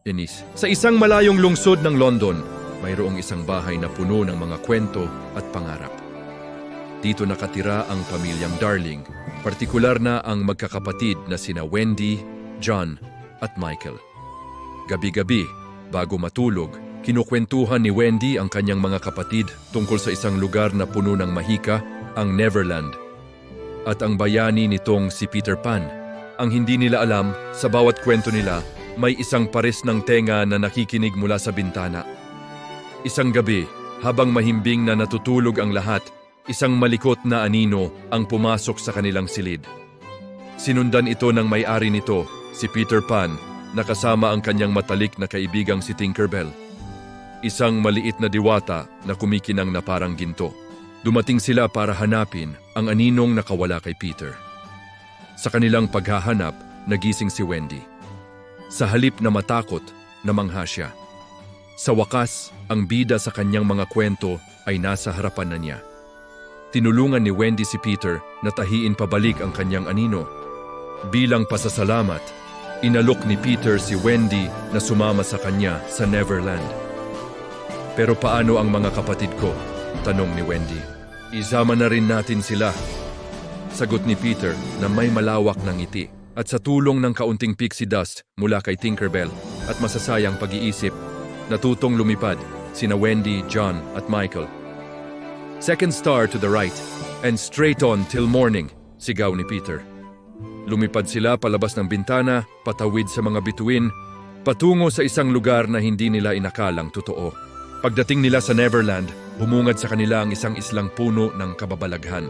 Inis. Sa isang malayong lungsod ng London, mayroong isang bahay na puno ng mga kwento at pangarap. Dito nakatira ang pamilyang Darling, partikular na ang magkakapatid na sina Wendy, John at Michael. Gabi-gabi, bago matulog, kinukwentuhan ni Wendy ang kanyang mga kapatid tungkol sa isang lugar na puno ng mahika, ang Neverland. At ang bayani nitong si Peter Pan. Ang hindi nila alam, sa bawat kwento nila, may isang pares ng tenga na nakikinig mula sa bintana. Isang gabi, habang mahimbing na natutulog ang lahat, isang malikot na anino ang pumasok sa kanilang silid. Sinundan ito ng may-ari nito, si Peter Pan, na kasama ang kanyang matalik na kaibigang si Tinkerbell. Isang maliit na diwata na kumikinang na parang ginto. Dumating sila para hanapin ang aninong nakawala kay Peter. Sa kanilang paghahanap, nagising si Wendy. Sa halip na matakot, namangha siya. Sa wakas, ang bida sa kanyang mga kwento ay nasa harapan na niya. Tinulungan ni Wendy si Peter na tahiin pabalik ang kanyang anino. Bilang pasasalamat, inalok ni Peter si Wendy na sumama sa kanya sa Neverland. Pero paano ang mga kapatid ko? Tanong ni Wendy. Isama na rin natin sila. Sagot ni Peter na may malawak na ngiti at sa tulong ng kaunting pixie dust mula kay Tinkerbell at masasayang pag-iisip, natutong lumipad sina Wendy, John at Michael. Second star to the right and straight on till morning, sigaw ni Peter. Lumipad sila palabas ng bintana, patawid sa mga bituin, patungo sa isang lugar na hindi nila inakalang totoo. Pagdating nila sa Neverland, bumungad sa kanila ang isang islang puno ng kababalaghan.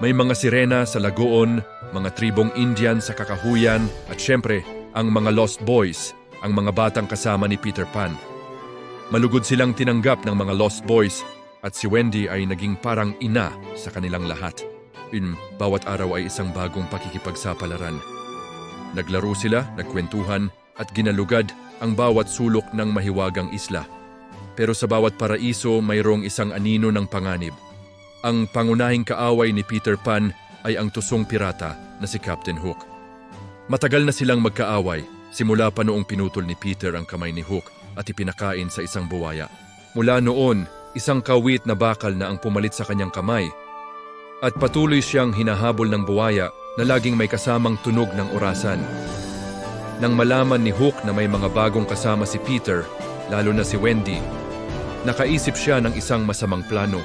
May mga sirena sa lagoon, mga tribong Indian sa kakahuyan, at syempre, ang mga Lost Boys, ang mga batang kasama ni Peter Pan. Malugod silang tinanggap ng mga Lost Boys at si Wendy ay naging parang ina sa kanilang lahat. Bawat araw ay isang bagong pakikipagsapalaran. Naglaro sila, nagkwentuhan, at ginalugad ang bawat sulok ng mahiwagang isla. Pero sa bawat paraiso mayroong isang anino ng panganib. Ang pangunahing kaaway ni Peter Pan ay ang tusong pirata na si Captain Hook. Matagal na silang magkaaway, simula pa noong pinutol ni Peter ang kamay ni Hook at ipinakain sa isang buwaya. Mula noon, isang kawit na bakal na ang pumalit sa kanyang kamay. At patuloy siyang hinahabol ng buwaya na laging may kasamang tunog ng orasan. Nang malaman ni Hook na may mga bagong kasama si Peter, lalo na si Wendy, nakaisip siya ng isang masamang plano.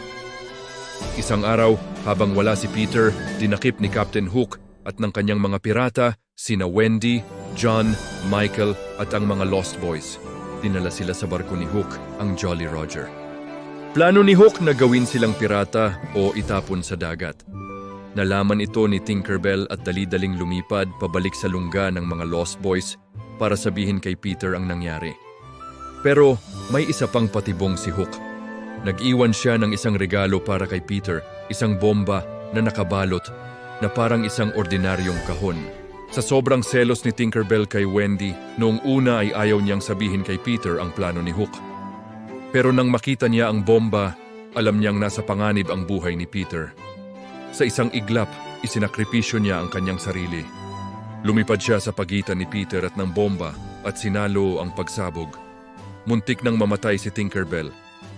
Isang araw, habang wala si Peter, dinakip ni Captain Hook at ng kanyang mga pirata, sina Wendy, John, Michael at ang mga Lost Boys. Dinala sila sa barko ni Hook, ang Jolly Roger. Plano ni Hook na gawin silang pirata o itapon sa dagat. Nalaman ito ni Tinkerbell at dali-daling lumipad pabalik sa lungga ng mga Lost Boys para sabihin kay Peter ang nangyari. Pero may isa pang patibong si Hook. Nag-iwan siya ng isang regalo para kay Peter, isang bomba na nakabalot na parang isang ordinaryong kahon. Sa sobrang selos ni Tinkerbell kay Wendy, noong una ay ayaw niyang sabihin kay Peter ang plano ni Hook. Pero nang makita niya ang bomba, alam niyang nasa panganib ang buhay ni Peter. Sa isang iglap, isinakripisyo niya ang kanyang sarili. Lumipad siya sa pagitan ni Peter at ng bomba at sinalo ang pagsabog. Muntik nang mamatay si Tinkerbell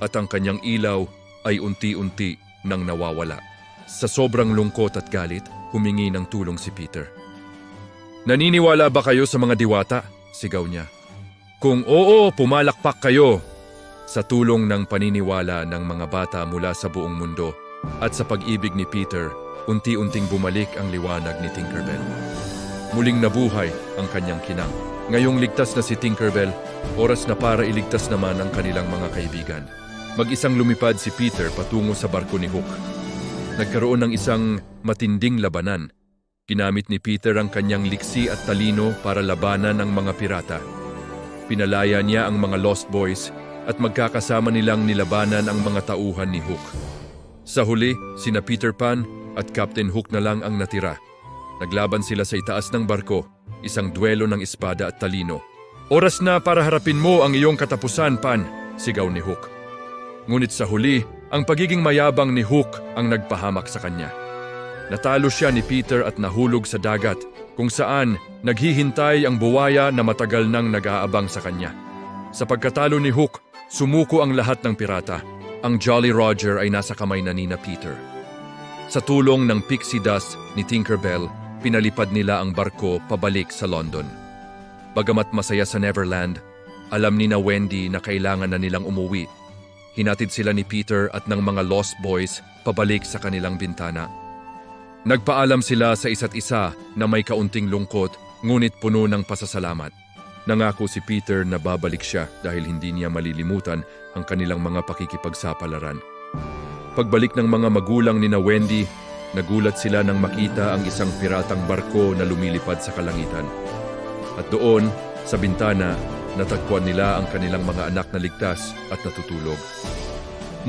at ang kanyang ilaw ay unti-unti nang nawawala. Sa sobrang lungkot at galit, humingi ng tulong si Peter. Naniniwala ba kayo sa mga diwata? Sigaw niya. Kung oo, pumalakpak kayo! Sa tulong ng paniniwala ng mga bata mula sa buong mundo at sa pag-ibig ni Peter, unti-unting bumalik ang liwanag ni Tinkerbell. Muling nabuhay ang kanyang kinang. Ngayong ligtas na si Tinkerbell, oras na para iligtas naman ang kanilang mga kaibigan. Mag-isang lumipad si Peter patungo sa barko ni Hook. Nagkaroon ng isang matinding labanan. Ginamit ni Peter ang kanyang liksi at talino para labanan ang mga pirata. Pinalaya niya ang mga Lost Boys at magkakasama nilang nilabanan ang mga tauhan ni Hook. Sa huli, sina Peter Pan at Captain Hook na lang ang natira. Naglaban sila sa itaas ng barko, isang duelo ng espada at talino. Oras na para harapin mo ang iyong katapusan, Pan, sigaw ni Hook. Ngunit sa huli, ang pagiging mayabang ni Hook ang nagpahamak sa kanya. Natalo siya ni Peter at nahulog sa dagat, kung saan naghihintay ang buwaya na matagal nang nag-aabang sa kanya. Sa pagkatalo ni Hook, sumuko ang lahat ng pirata. Ang Jolly Roger ay nasa kamay na nina Peter. Sa tulong ng pixie dust ni Tinkerbell, pinalipad nila ang barko pabalik sa London. Bagamat masaya sa Neverland, alam ni na Wendy na kailangan na nilang umuwi. Hinatid sila ni Peter at ng mga Lost Boys pabalik sa kanilang bintana. Nagpaalam sila sa isa't isa na may kaunting lungkot ngunit puno ng pasasalamat. Nangako si Peter na babalik siya dahil hindi niya malilimutan ang kanilang mga pakikipagsapalaran. Pagbalik ng mga magulang ni na Wendy, nagulat sila nang makita ang isang piratang barko na lumilipad sa kalangitan. At doon, sa bintana, natagpuan nila ang kanilang mga anak na ligtas at natutulog.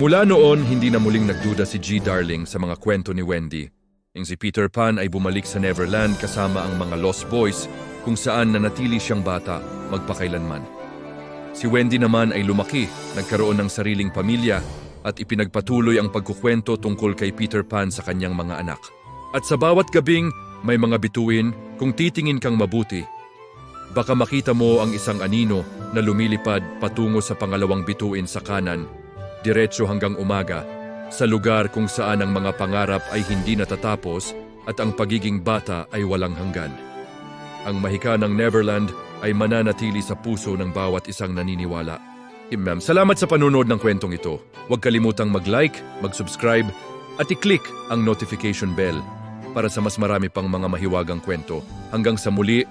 Mula noon, hindi na muling nagduda si G. Darling sa mga kwento ni Wendy. Si Peter Pan ay bumalik sa Neverland kasama ang mga Lost Boys kung saan nanatili siyang bata magpakailanman. Si Wendy naman ay lumaki, nagkaroon ng sariling pamilya at ipinagpatuloy ang pagkukwento tungkol kay Peter Pan sa kanyang mga anak. At sa bawat gabing may mga bituin, kung titingin kang mabuti, baka makita mo ang isang anino na lumilipad patungo sa pangalawang bituin sa kanan, diretso hanggang umaga, sa lugar kung saan ang mga pangarap ay hindi natatapos at ang pagiging bata ay walang hanggan. Ang mahika ng Neverland ay mananatili sa puso ng bawat isang naniniwala. Ma'am, salamat sa panunood ng kwentong ito. Huwag kalimutang mag-like, mag-subscribe at i-click ang notification bell para sa mas marami pang mga mahiwagang kwento. Hanggang sa muli,